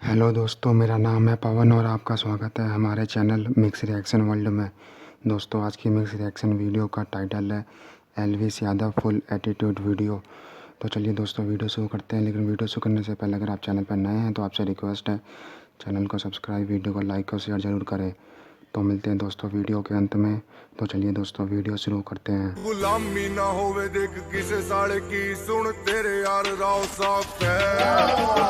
Hello दोस्तों, मेरा नाम है पवन और आपका स्वागत है हमारे चैनल मिक्स रिएक्शन वर्ल्ड में। दोस्तों, आज की मिक्स रिएक्शन वीडियो का टाइटल है Elvis Yadav full attitude video. तो चलिए दोस्तों, वीडियो शुरू करते हैं। लेकिन वीडियो शुरू करने से पहले अगर आप चैनल पर नए हैं तो आपसे रिक्वेस्ट है चैनल को सब्सक्राइब, वीडियो को लाइक और शेयर ज़रूर करें। तो मिलते हैं दोस्तों वीडियो के अंत में। तो चलिए दोस्तों, वीडियो शुरू करते हैं। गुलामी ना होवे देख किसे साड़े की, सुन तेरे यार राव साफ है।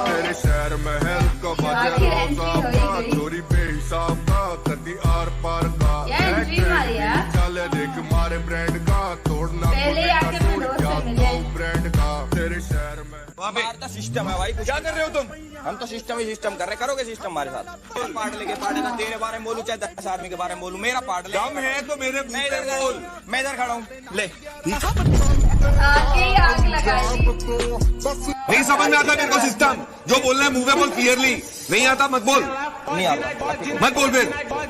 तेरे शहर महल का बजे राव साफ का, चोरी बेहिसाब का, कदी आर पार का। चले देख मारे ब्रांड का, तोड़ना ब्रांड का तेरे शहर में। हमारा सिस्टम है भाई, क्या कर रहे हो तुम? हम तो सिस्टम ही सिस्टम कर रहे, करोगे सिस्टम हमारे साथ। पार्ट लेके पार्टेगा, तेरे बारे में बोलूं चाहे 10 आदमी के बारे में बोलूं, मेरा पार्ट ले है तो मेरे मैं इधर खड़ा हूँ। ले आग लगाई। नहीं समझ में आता मेरे को सिस्टम। जो बोलना है मुंह पे बोल क्लियरली। नहीं आता मत बोल। नहीं आता मत बोल, फिर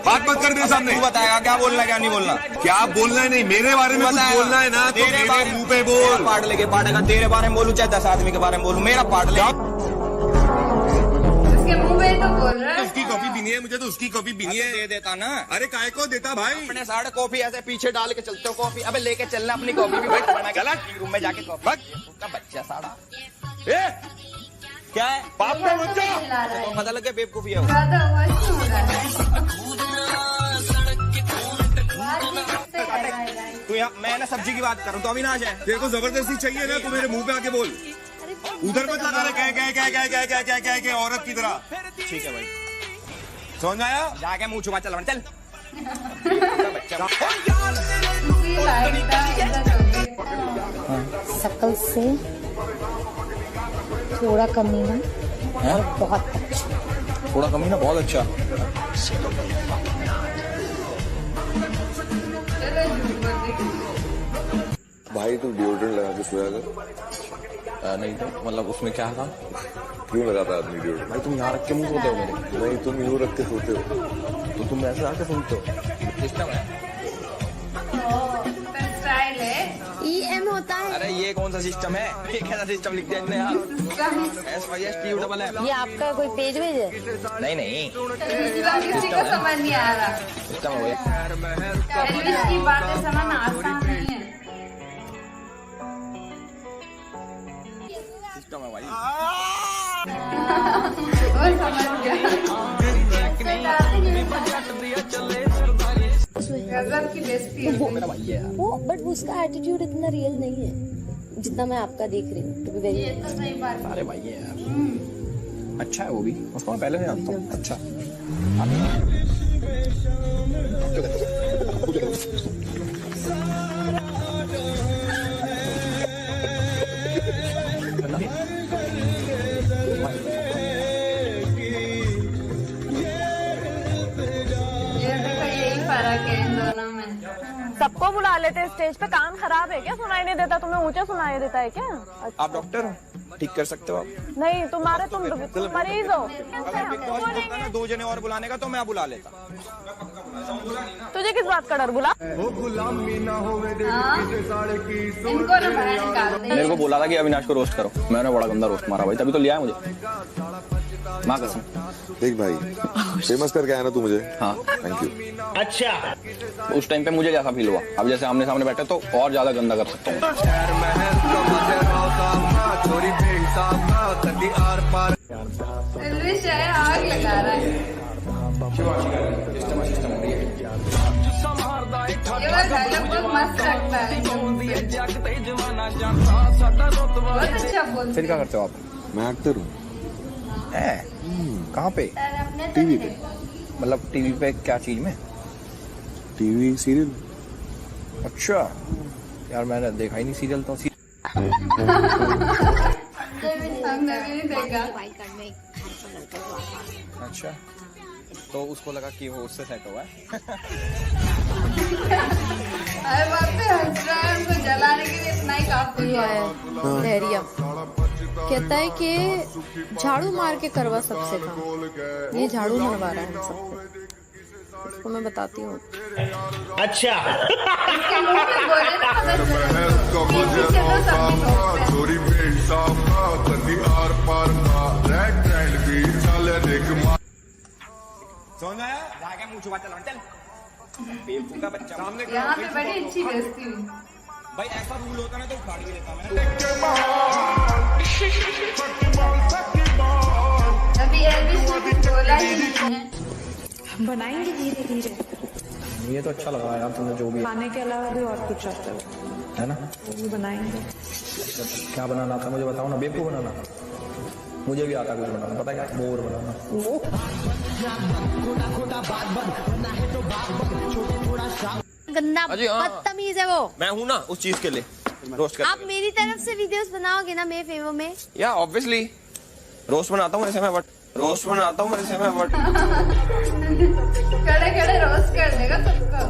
बात मत कर मेरे सामने। तू बताएगा क्या बोलना क्या नहीं बोलना। क्या बोलना है? नहीं, मेरे बारे में कुछ बोलना है ना तो मेरे मुंह पे बोल। पार्ट लेके पार्टेगा, तेरे बारे में बोलूं चाहे 10 आदमी के बारे में बोलूं, मेरा पार्ट ले। उसके मुंह में तो बोल रहा है। उसकी कॉफी पीनी है मुझे, तो उसकी कॉफी पीनी है। दे देता ना। अरे काय को देता भाई? अपने साढ़े कॉफी ऐसे पीछे डाल के चलते हो कॉफी। अबे लेके चलना अपनी कॉफी भी भाई। गलत रूम में जाके कॉफी उसका बच्चा साड़ा। क्या है बाप का बच्चा? तो पता लग गया बेवकूफी है वो। ज्यादा आवाज क्यों हो रहा है? तू यहाँ मैं ना सब्जी की बात करूँ तो अविनाश है। तेरे को जबरदस्ती चाहिए ना तो मेरे मुंह पे आके बोल। उधर मत लगा रहे क्या औरत की तरह। ठीक है भाई, समझ में आया? जाके मुंह छुपा चल चल। शकल से थोड़ा कमीना और बहुत अच्छा। थोड़ा कमी ना बहुत अच्छा। भाई तू डिओड्रेंट लगा के सोया कर। नहीं तो मतलब उसमें क्या था? क्यों लगाता है आदमी डिओड्रेंट? भाई तुम यहाँ रख के मुंह धोते हो मेरे। नहीं, तुम यूं रख के सोते हो तो तुम ऐसे आके सुनते हो। सिस्टम है। स्टाइल है। EM होता है। अरे ये कौन सा सिस्टम है? ये कैसा सिस्टम लिख दिया इनने यार? SYSTU है। ये आपका कोई पेज है? नहीं नहीं किसी को समझ नहीं आ रहा। सिस्टम हो गया। एल्विस की बातें समझना आसान नहीं है। सिस्टम है भाई। वो समझ गया। गजब की बेइज्जती है। वो मेरा भाई है यार। वो बट उसका एटीट्यूड इतना रियल नहीं है जितना मैं आपका देख रही हूँ। टू बी वेरी ये तो सही बात है। अरे भाई है यार। अच्छा है वो भी, उसको मैं पहले नहीं जानता हूँ। अच्छा ये देखो, यही फर्क है इन दोनों में। सबको बुला लेते हैं स्टेज पे। कान खराब है क्या? सुनाई नहीं देता तुम्हें? ऊंचा सुनाई देता है क्या? आप डॉक्टर हो, ठीक कर सकते हो आप। नहीं, तुम मरीज हो। दो जने और बुलाने का तो मैं बुला लेता। तुझे किस बात का डर? बुला। गुलामी ना होवे देख किसे साड़े की, सुन इनको ना बाहर निकाल दे। मेरे को बोला था कि अविनाश को रोस्ट करो, मैंने बड़ा गंदा रोस्ट मारा भाई, तभी तो लिया है मुझे। माँ कसम। देख भाई, फेमस करके आया ना तू मुझे। हाँ थैंक यू। उस टाइम पे मुझे कैसा फील हुआ? अब जैसे आमने सामने बैठे तो और ज्यादा गंदा कर सकता हूँ। एल्विस है, आग लगा रहा है। ये वाला डायलॉग बहुत मस्त लगता है। बहुत अच्छा बोलते फिर क्या करते हो आप? मैं एक्टर हूँ। कहाँ पे? टीवी पे। मतलब टीवी पे क्या चीज में? TV serial. अच्छा यार, मैंने देखा ही नहीं सीरियल तो। हमने भी नहीं देखा। अच्छा, तो उसको लगा कि वो उससे सेट हुआ है। हर बात पे हंस रहा है। हमको जलाने के लिए इतना ही काफी है। धैर्य कहता है कि झाड़ू मार के करवा सबसे काम। ये झाड़ू मरवा रहा है हम सबको। इसको मैं बताती हूँ। इसके मुंह में बोले ना, चोरी बेहिसाब का, कदी आर पार का, रेड भी चले देख समझ आया? जाके मुंह छुपा चल चल बेवकूफ का बच्चा। सामने यहाँ पे बड़ी अच्छी बेइज्जती हुई। भाई ऐसा रूल होता ना तो उखाड़ के लेता मैं। अभी एल्विस ने कुछ बोला ही नहीं है। बनाएंगे धीरे धीरे, ये तो अच्छा लगा यार तुमने जो भी खाने के अलावा भी और कुछ आता है ना। वो भी बनाएंगे। क्या बनाना आता मुझे बताओ ना, बेवकूफ बनाना। मुझे भी आता कुछ बनाना, पता है क्या, मोर बनाना। गंदा बदतमीज है वो। मैं हूँ ना उस चीज के लिए रोस्ट कर। आप मेरी तरफ से वीडियोस बनाओगे ना मेरे फेवर में? या ऑब्वियसली रोस्ट बनाता हूँ ऐसे मैं, बट रोस्ट बनाता हूँ ऐसे मैं, बट खड़े खड़े रोस्ट कर देगा सबको।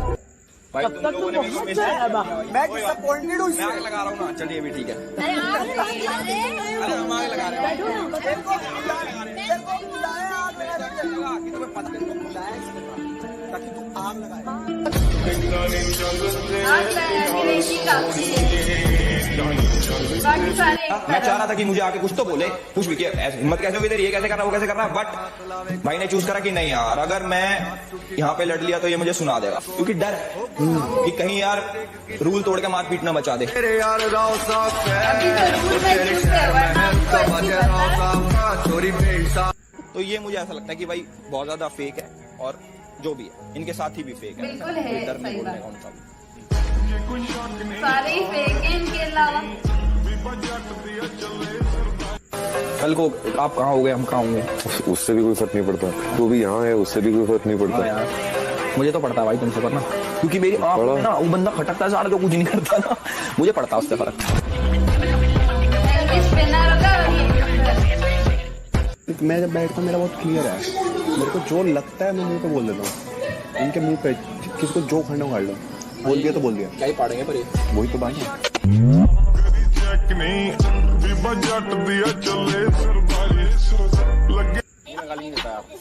भाई तुम लोगों ने भी मैं डिसअपॉइंटेड हूँ। मैं आग लगा रहा हूँ ना, चलिए भी ठीक है। अरे अरे हम आग लगा रहे हैं। ताकि तुम आग लगाए। आग लगाने की काफी है। बाकी सारे मैं चाह रहा था कि मुझे आके कुछ तो बोले, कुछ भी किया, हिम्मत कैसे होगी तेरी, ये कैसे कर रहा, वो कैसे कर रहा, बट भाई ने चूज करा कि नहीं यार, अगर मैं यहाँ पे लड़ लिया तो ये मुझे सुना देगा, क्योंकि डर है कि कहीं यार रूल तोड़ के मारपीट ना मचा दे। तेरे यार राव साफ है अभी तो रूल में चुप है, वरना आपको अच्छी पता है। चोरी बेहिसाब। तो ये मुझे ऐसा लगता है कि भाई बहुत ज्यादा फेक है, और जो भी है इनके साथ ही भी फेक है। बिल्कुल है, कोई डर नहीं सही बोलने बात। का उनका भी। सारे ही फेक हैं इनके अलावा। कल को आप कहाँ हो गए, हम कहाँ होंगे, उससे भी कोई फर्क नहीं पड़ता। तू भी यहाँ है, उससे भी कोई फर्क नहीं पड़ता। यार मुझे तो पड़ता है भाई तुमसे करना, क्योंकि मेरी आँख में ना वो बंदा खटकता है सारा, जो कुछ नहीं करता ना, मुझे पड़ता है उससे फर्क। एल्विस पहना होगा और ये मैं जब बैठता हूँ मेरा बहुत क्लियर है, मेरे को जो लगता है मैं मुंह पे बोल देता हूँ। इनके मुंह पे किसको जो खंडा उखाड़ लो, बोल दिया तो बोल दिया, क्या ही पाड़ेंगे पर ये। वही तो बात है। गाली नहीं देता आपको।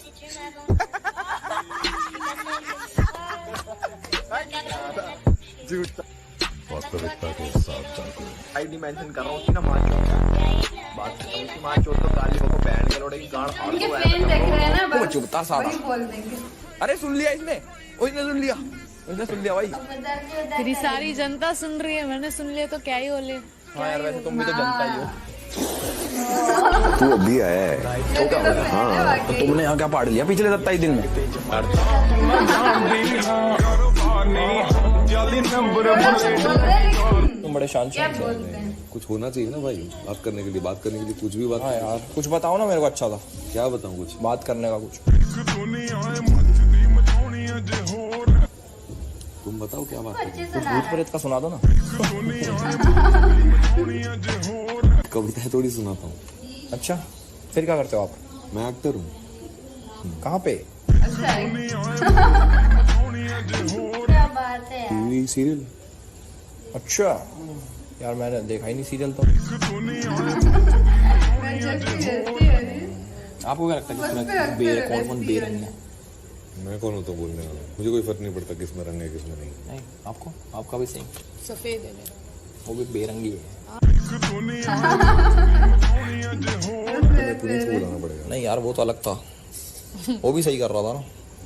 आईडी मेंशन कर रहा हूँ ना, मार बात मार चोट तो गाली को बैंड के लोड़े की गाड़ फाड़ इनके दो। फैन देख रहे हैं ना, वो बस चुपता सारा। वही बोल देंगे। अरे सुन लिया इसने, उसने सुन लिया, उसने सुन लिया भाई। तेरी सारी जनता सुन रही है, मैंने सुन लिया तो क्या ही बोले। हाँ यार वैसे तुम भी तो जनता ही हो। तू अभी आया है, तो क्या होगा? हाँ तो तुमने यहाँ क्या पाड़ लिया पिछले 27 दिन में? तुम बड़े शांत क्या शांत बोलते हैं? कुछ होना चाहिए ना भाई, बात करने के लिए, बात करने के लिए कुछ भी बात। हाँ यार कुछ बताओ ना मेरे को अच्छा था, क्या बताऊँ कुछ बात करने का कुछ। तुम बताओ क्या बात अच्छे कुछ सुना भूत रहा प्रेत का सुना दो ना। कविताएं थोड़ी सुनाता हूँ। अच्छा फिर क्या करते हो आप? मैं एक्टर हूँ। कहाँ पे? है। अच्छा है। क्या बात है यार। TV serial. अच्छा यार मैंने देखा ही नहीं सीरियल तो। मैं जब भी रहती है आपको क्या लगता है किस तरह कौन कौन बेरंग है? मैं कौन होता हूँ बोलने वाला, मुझे कोई फर्क नहीं पड़ता किस में रंग है किस में नहीं। नहीं आपको, आपका भी सेम सफेद है मेरा। वो भी बेरंगी है। पुनीत को बुलाना पड़ेगा। नहीं यार वो तो अलग था, वो भी सही कर रहा था ना।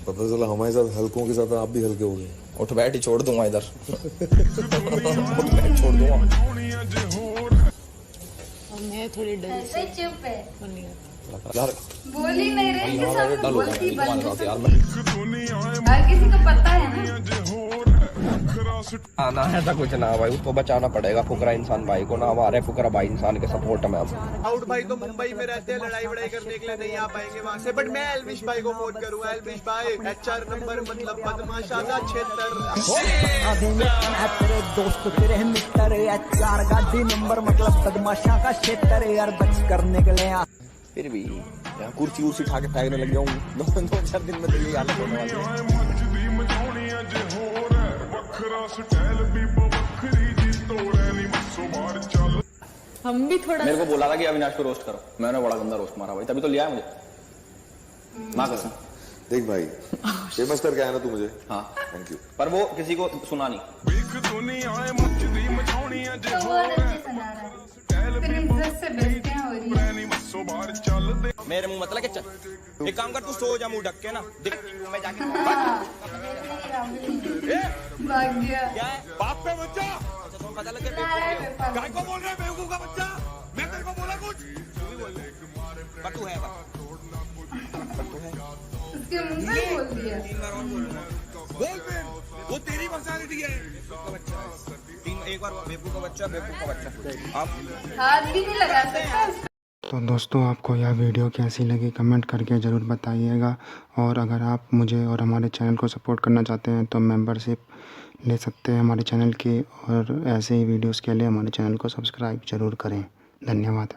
पता चला हमारे साथ हल्कों के साथ आप भी हल्के हो गए। उठ बैठ ही छोड़ दूंगा इधर। उठ बैठ छोड़ दूंगा। और मैं थोड़ी डर ऐसे चुप है, यार बोल ही नहीं रहे इनके साथ डल हो बोलती गया बंद। तुम्हारे साथ यार मैं। हर किसी को पता है ना। आना है ऐसा कुछ ना भाई, उसको बचाना पड़ेगा फुकरा इंसान भाई को ना, हमारे फुकरा भाई इंसान के सपोर्ट में अब। आउट भाई तो मुंबई में रहते हैं, लड़ाई वड़ाई करने के लिए नहीं आ पाएंगे वहाँ से, बट मैं एल्विश भाई को फोन करूंगा। एल्विश भाई HR नंबर मतलब बदमाशा का क्षेत्र। दोस्त तेरे मित्र HR गाड़ी नंबर मतलब बदमाशा का क्षेत्र यार, बच करने के लिए। फिर भी यहाँ कुर्सी उर्सी उठा के फेंकने लग जाऊंगी 2-4 दिन में, तो ये हालत होने वाली है। हम भी थोड़ा मेरे को बोला था कि अविनाश को रोस्ट करो, मैंने बड़ा गंदा रोस्ट मारा भाई, तभी तो लिया है मुझे। माँ कसम देख भाई फेमस करके आया ना तू मुझे। हाँ थैंक यू। पर वो किसी को सुना नहीं। तो बहुत अच्छे सुना रहा है, फिर इज्जत से बेइज्जतियां हो रही है। मेरे मुंह मत लगे, चल एक काम कर, तू सो जा मुंह ढक के ना, दिख मैं जाके भाग गया। क्या है बाप पे बच्चा अच्छा तुम पता लगे काय को बोल रहा है बेवकूफ का बच्चा? मैं तेरे को बोला कुछ? पर तू है उसके मुंह पे बोल दिया। बोल फिर, वो तेरी पर्सनालिटी है। एक बार बेवकूफ का बच्चा आप हाथ भी नहीं लगा सकता। तो दोस्तों आपको यह वीडियो कैसी लगी कमेंट करके ज़रूर बताइएगा। और अगर आप मुझे और हमारे चैनल को सपोर्ट करना चाहते हैं तो मेंबरशिप ले सकते हैं हमारे चैनल की, और ऐसे ही वीडियोस के लिए हमारे चैनल को सब्सक्राइब ज़रूर करें। धन्यवाद।